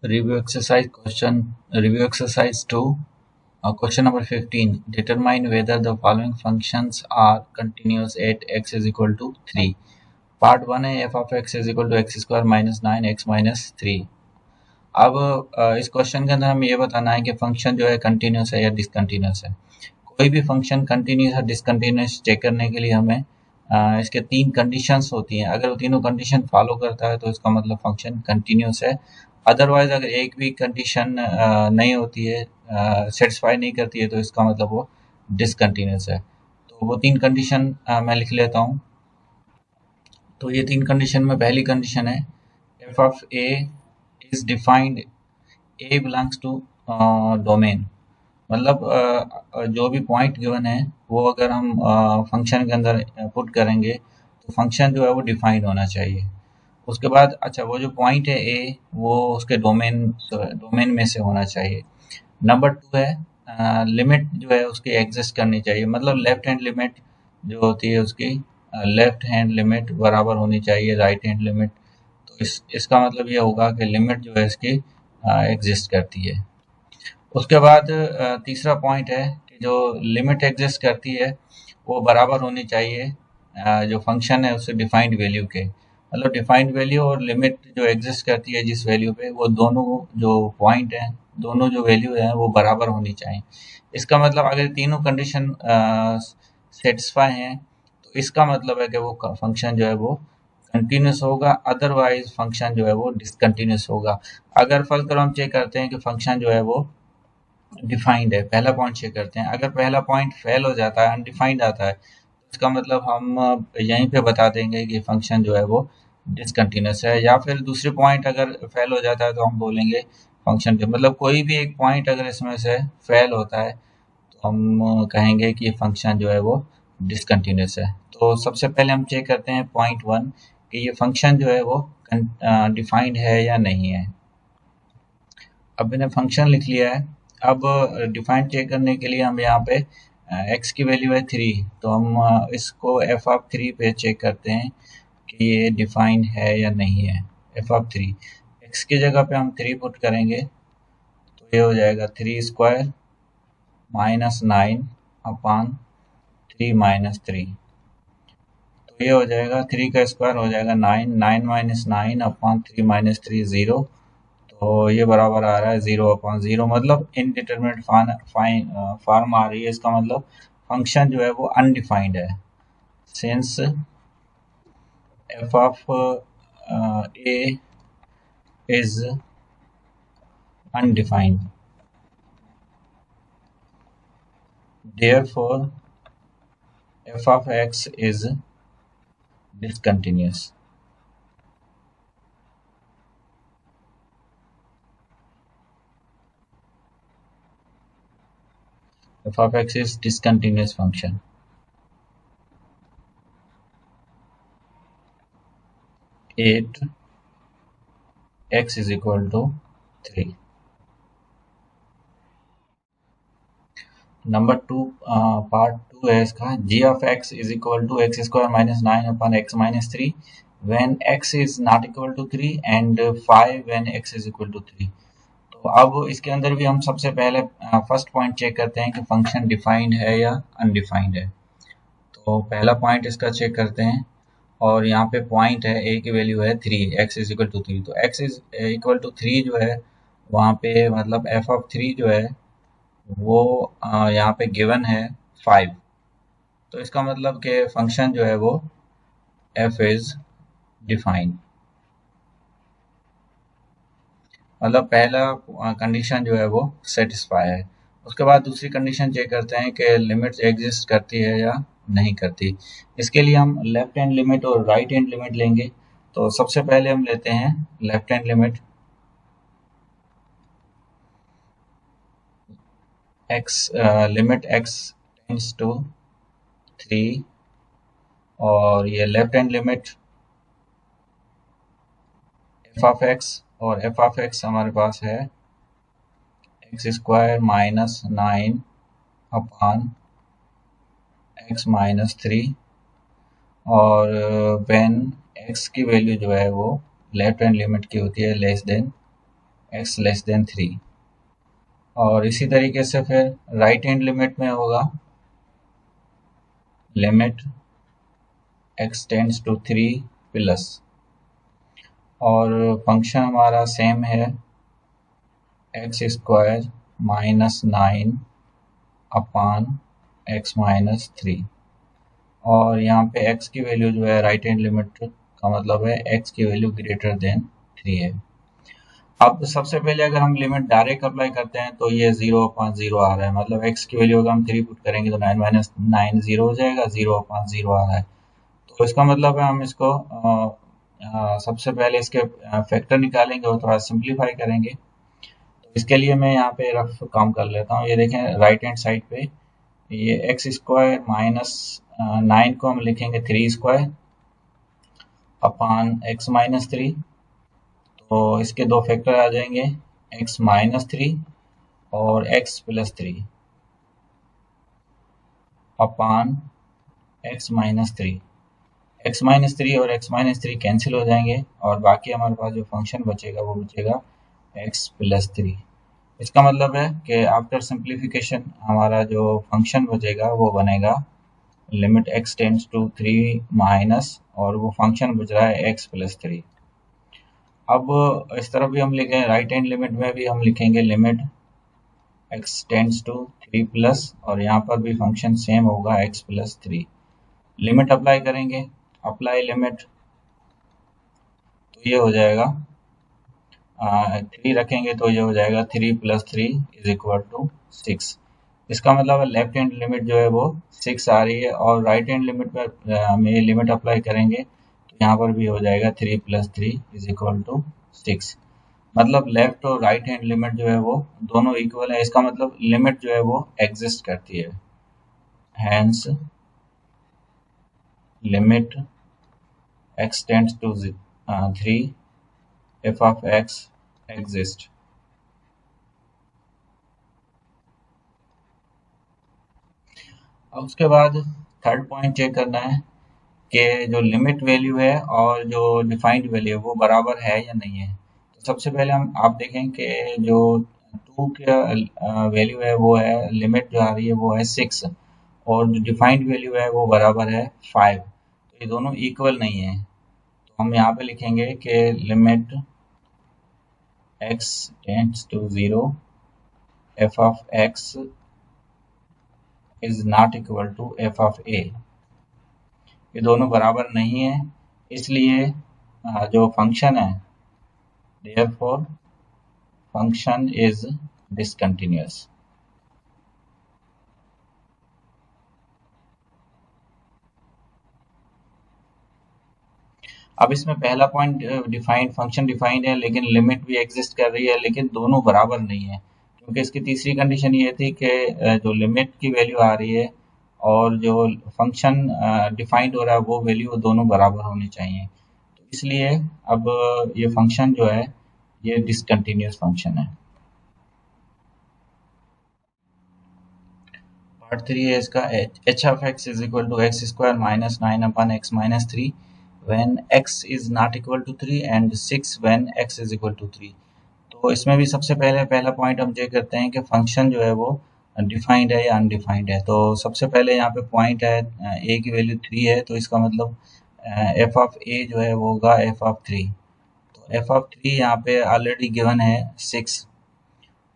Review exercise 2, question number 15. Determine whether the following functions are continuous at x is equal to 3. Part 1 है f of x is equal to x square minus 9x minus 3. अब इस question के अंदर हमें ये बताना है कि फंक्शन जो है कंटिन्यूस है या डिसकंटिन्यूस है। कोई भी फंक्शन कंटिन्यूस या डिसकंटिन्यूस चेक करने के लिए हमें इसके 3 कंडीशंस होती हैं। अगर वो तीनों कंडीशन फॉलो करता है तो इसका मतलब फंक्शन कंटिन्यूस है। अदरवाइज अगर एक भी कंडीशन नहीं होती है, सेटिस्फाई नहीं करती है, तो इसका मतलब वो डिसकंटिन्यूस है। तो वो 3 कंडीशन मैं लिख लेता हूँ। तो ये 3 कंडीशन में पहली कंडीशन है F of A is defined, A belongs to domain. मतलब जो भी पॉइंट गिवन है वो अगर हम फंक्शन के अंदर पुट करेंगे तो फंक्शन जो है वो डिफाइंड होना चाहिए। उसके बाद अच्छा, वो जो पॉइंट है ए वो उसके डोमेन में से होना चाहिए। नंबर 2 है लिमिट जो है उसकी एग्जिस्ट करनी चाहिए। मतलब लेफ्ट हैंड लिमिट जो होती है उसकी लेफ्ट हैंड लिमिट बराबर होनी चाहिए राइट हैंड लिमिट। तो इसका मतलब ये होगा कि लिमिट जो है इसकी एग्जिस्ट करती है। उसके बाद तीसरा पॉइंट है कि जो लिमिट एग्जिस्ट करती है वो बराबर होनी चाहिए जो फंक्शन है उससे डिफाइंड वैल्यू के। मतलब डिफाइंड वैल्यू और लिमिट जो एग्जिस्ट करती है जिस वैल्यू पे, वो दोनों जो पॉइंट हैं, दोनों जो वैल्यू हैं वो बराबर होनी चाहिए। इसका मतलब अगर तीनों कंडीशन सेटिस्फाई हैं तो इसका मतलब है कि वो फंक्शन जो है वो कंटिन्यूस होगा, अदरवाइज फंक्शन जो है वो डिसकंटिन्यूस होगा। अगर फर्दर हम चेक करते हैं कि फंक्शन जो है वो डिफाइंड है, पहला पॉइंट चेक करते हैं। अगर पहला पॉइंट फेल हो जाता है, अनडिफाइंड आता है, इसका मतलब हम यहीं पे बता देंगे कि फंक्शन जो है वो डिसकंटिन्यूस है। या फिर दूसरे पॉइंट अगर फेल हो जाता है तो हम बोलेंगे फंक्शन के, मतलब कोई भी एक पॉइंट अगर इसमें से फेल होता है तो हम कहेंगे कि फंक्शन जो है वो डिसकंटिन्यूस है। तो सबसे पहले हम चेक करते हैं पॉइंट 1 कि ये फंक्शन जो है वो डिफाइंड है या नहीं है। अब मैंने फंक्शन लिख लिया है। अब डिफाइंड चेक करने के लिए हम यहाँ पे x की वैल्यू है 3, तो हम इसको f ऑफ 3 पे चेक करते हैं कि ये डिफाइंड है या नहीं है। f ऑफ 3, x की जगह पे हम 3 पुट करेंगे तो ये हो जाएगा 3 स्क्वायर माइनस 9 अपॉन 3 माइनस 3। तो ये हो जाएगा 3 का स्क्वायर हो जाएगा 9, 9 माइनस 9 अपॉन 3 माइनस 3 0। तो ये बराबर आ रहा है 0/0। मतलब इनडिटरमिनेट फॉर्म आ रही है। इसका मतलब फंक्शन जो है वो अनडिफाइंड है। Since f of a is undefined, therefore f of x is discontinuous. f of x is discontinuous function. Eight x is equal to 3. Number 2 part 2 है इसका। g of x is equal to x square minus 9 upon x minus 3 when x is not equal to 3 and 5 when x is equal to 3. तो अब इसके अंदर भी हम सबसे पहले फर्स्ट पॉइंट चेक करते हैं कि फंक्शन डिफाइंड है या अनडिफाइंड है। तो पहला पॉइंट इसका चेक करते हैं और यहाँ पे पॉइंट है a की वैल्यू है 3, x इज इक्वल टू 3। तो x इज इक्वल टू 3 जो है वहाँ पे मतलब f ऑफ 3 जो है वो यहाँ पे गिवन है 5। तो इसका मतलब कि फंक्शन जो है वो f इज डिफाइंड। मतलब पहला कंडीशन जो है वो सेटिस्फाई है। उसके बाद दूसरी कंडीशन चेक करते हैं कि लिमिट्स एग्जिस्ट करती है या नहीं करती। इसके लिए हम लेफ्ट हैंड लिमिट और राइट हैंड लिमिट लेंगे। तो सबसे पहले हम लेते हैं left hand limit. Limit x tends to 3 और ये left hand limit f of x, और f ऑफ x हमारे पास है x square minus 9 upon x minus 3। और व्हेन x की वैल्यू जो है वो लेफ्ट हैंड लिमिट की होती है less than x less than 3। और इसी तरीके से फिर राइट हैंड लिमिट में होगा limit x tends to 3 plus, और फंक्शन हमारा सेम है x square minus 9 upon x minus 3। और यहाँ पे x की वैल्यू जो है राइट हैंड लिमिट का मतलब है x की वैल्यू ग्रेटर देन 3 है। अब सबसे पहले अगर हम लिमिट डायरेक्ट अप्लाई करते हैं तो ये 0/0 आ रहा है, मतलब x की वैल्यू अगर हम 3 पुट करेंगे तो 9 माइनस 9 0 हो जाएगा, 0/0 आ रहा है। तो इसका मतलब है हम इसको सबसे पहले इसके फैक्टर निकालेंगे और थोड़ा सिंप्लीफाई करेंगे। तो इसके लिए मैं यहाँ पे रफ काम कर लेता हूँ। ये देखें राइट हैंड साइड पे ये एक्स स्क्वायर माइनस 9 को हम लिखेंगे 3 स्क्वायर अपान एक्स माइनस 3। तो इसके दो फैक्टर आ जाएंगे x माइनस 3 और x प्लस 3 अपान x माइनस 3। x माइनस 3 और x माइनस 3 कैंसिल हो जाएंगे और बाकी हमारे पास जो फंक्शन बचेगा वो बचेगा x प्लस 3। इसका मतलब है कि आफ्टर सिंप्लीफिकेशन हमारा जो फंक्शन बचेगा वो बनेगा limit x tends to 3 minus, और वो फंक्शन बच रहा है x प्लस 3। अब इस तरफ भी हम लिखें, राइट हैंड लिमिट में भी हम लिखेंगे limit x tends to 3 plus, और यहाँ पर भी फंक्शन सेम होगा x प्लस 3। लिमिट अप्लाई करेंगे, अप्लाई लिमिट, तो ये हो जाएगा 3 रखेंगे तो ये हो जाएगा 3 प्लस 3 इज इक्वल टू 6। इसका मतलब है लेफ्ट हैंड लिमिट जो है वो 6 आ रही है, और राइट हैंड लिमिट पर हम ये लिमिट अप्लाई करेंगे तो यहाँ पर भी हो जाएगा 3 प्लस 3 इज इक्वल टू 6। मतलब लेफ्ट और राइट हैंड लिमिट जो है वो दोनों इक्वल है। इसका मतलब लिमिट जो है वो एग्जिस्ट करती है, hence limit x tends to 3 f of x exist. अब उसके बाद थर्ड पॉइंट चेक करना है कि जो लिमिट वैल्यू है और जो डिफाइंड वैल्यू है वो बराबर है या नहीं है। तो सबसे पहले हम आप देखें कि जो 2 का वैल्यू है वो है, लिमिट जो आ रही है वो है 6, और जो डिफाइंड वैल्यू है वो बराबर है 5। तो ये दोनों इक्वल नहीं है। तो हम यहाँ पे लिखेंगे कि limit x tends to 0 f of x is not equal to f of a। ये दोनों बराबर नहीं है, इसलिए जो फंक्शन है therefore function is discontinuous। अब इसमें पहला पॉइंट डिफाइंड, फंक्शन डिफाइंड है लेकिन लिमिट भी एग्जिस्ट कर रही है, लेकिन दोनों बराबर नहीं है, क्योंकि इसकी तीसरी कंडीशन ये थी कि जो लिमिट की वैल्यू आ रही है और जो फंक्शन डिफाइंड हो रहा है वो वैल्यू दोनों बराबर होनी चाहिए। तो इसलिए अब ये फंक्शन जो है ये डिसकंटिन्यूस फंक्शन है। पार्ट 3 है इसका, h of x is equal to x square minus 9 upon x minus 3 when x is not equal to 3 and 6 when x is equal to 3। तो इसमें भी सबसे पहले पहला पॉइंट हम चेक करते हैं कि फंक्शन जो है वो डिफाइंड है या अनडिफाइंड है। तो सबसे पहले यहाँ पे पॉइंट है a की वैल्यू 3 है, तो इसका मतलब f ऑफ a जो है वो होगा f ऑफ 3। तो f ऑफ 3 यहाँ पे ऑलरेडी गिवन है 6,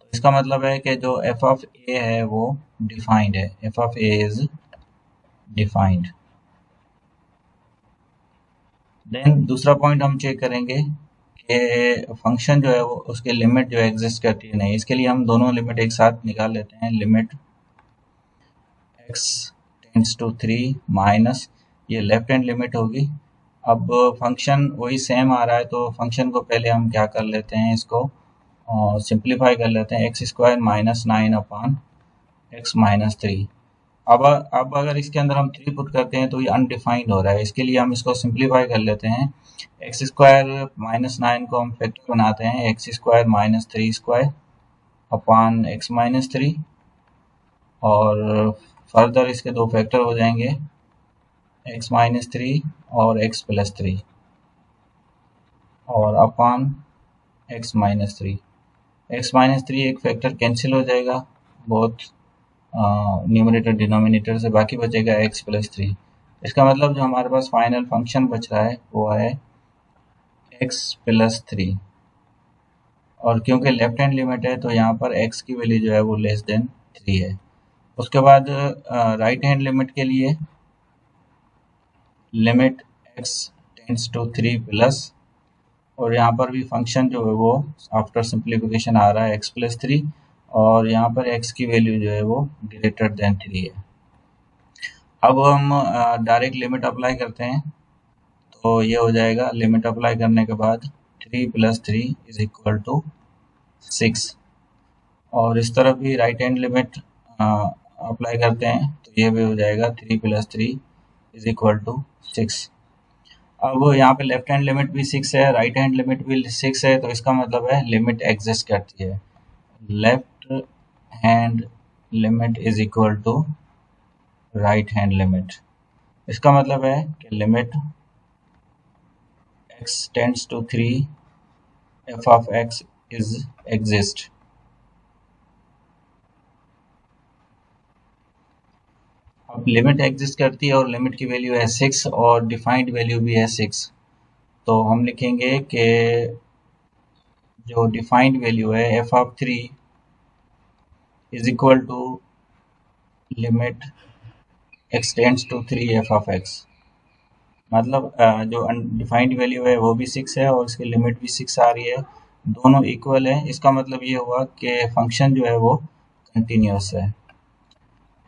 तो इसका मतलब है कि जो f ऑफ a है वो डिफाइंड है, f of a is defined. Then दूसरा पॉइंट हम चेक करेंगे कि फंक्शन जो है वो उसके लिमिट जो एग्जिस्ट करती है नहीं। इसके लिए हम दोनों लिमिट एक साथ निकाल लेते हैं, limit x tends to 3 minus, ये लेफ्ट हैंड लिमिट होगी। अब फंक्शन वही सेम आ रहा है तो फंक्शन को पहले हम क्या कर लेते हैं, इसको सिंप्लीफाई कर लेते हैं, एक्स स्क्वायर माइनस 9 अपान एक्स माइनस 3। अब अगर इसके अंदर हम 3 पुट करते हैं तो ये अनडिफाइंड हो रहा है, इसके लिए हम इसको सिंप्लीफाई कर लेते हैं। एक्स स्क्वायर माइनस 9 को हम फैक्टर बनाते हैं, x square minus 3 square upon x minus 3, और फर्दर इसके दो फैक्टर हो जाएंगे, एक्स माइनस 3 और एक्स प्लस 3 और अपान एक्स माइनस 3। x माइनस 3 एक फैक्टर कैंसिल हो जाएगा बहुत न्यूमरेटर डिनोमिनेटर से, बाकी बचेगा x प्लस 3। इसका मतलब जो हमारे पास फाइनल फंक्शन बच रहा है वो है x प्लस 3, और क्योंकि लेफ्ट हैंड लिमिट है तो यहाँ पर x की वैल्यू जो है वो लेस देन 3 है। उसके बाद राइट हैंड लिमिट के लिए limit x tends to 3 plus, और यहाँ पर भी फंक्शन जो है वो आफ्टर सिंप्लीफिकेशन आ रहा है x प्लस 3, और यहाँ पर x की वैल्यू जो है वो ग्रेटर देन 3 है। अब हम डायरेक्ट लिमिट अप्लाई करते हैं, तो ये हो जाएगा लिमिट अप्लाई करने के बाद 3 प्लस 3 इज इक्वल टू 6, और इस तरफ भी राइट हैंड लिमिट अप्लाई करते हैं तो ये भी हो जाएगा 3 प्लस 3 इज इक्वल टू 6। अब यहाँ पे लेफ्ट हैंड लिमिट भी 6 है, राइट हैंड लिमिट भी 6 है, तो इसका मतलब है लिमिट एग्जिस्ट करती है। Left hand limit is equal to right hand limit. इसका मतलब है कि limit x tends to 3 f of x is exist. अब लिमिट एग्जिस्ट करती है और लिमिट की वैल्यू है 6 और डिफाइंड वैल्यू भी है 6, तो हम लिखेंगे कि जो डिफाइंड वैल्यू है f of 3 is equal to limit x tends to 3 f of x। मतलब जो अनडिफाइंड वैल्यू है वो भी 6 है और इसकी लिमिट भी 6 आ रही है, दोनों इक्वल है। इसका मतलब ये हुआ कि फंक्शन जो है वो कंटिन्यूस है,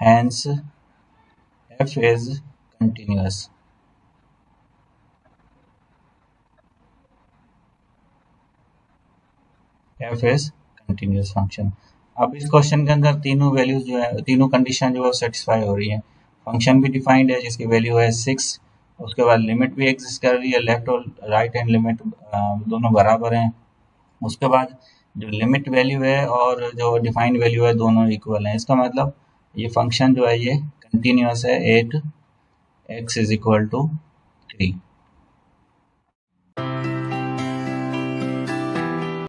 hence f is continuous। f is continuous function. अब इस क्वेश्चन के अंदर तीनों वैल्यूज जो है, तीनों कंडीशन जो है सेटिस्फाई हो रही है। फंक्शन भी डिफाइंड है जिसकी वैल्यू है 6, उसके बाद लिमिट भी एग्जिस्ट कर रही है, लेफ्ट और राइट हैंड लिमिट दोनों बराबर हैं। उसके बाद जो लिमिट वैल्यू है और जो डिफाइंड वैल्यू है दोनों इक्वल हैं। इसका मतलब ये फंक्शन जो है ये कंटिन्यूस है at x is equal to 3।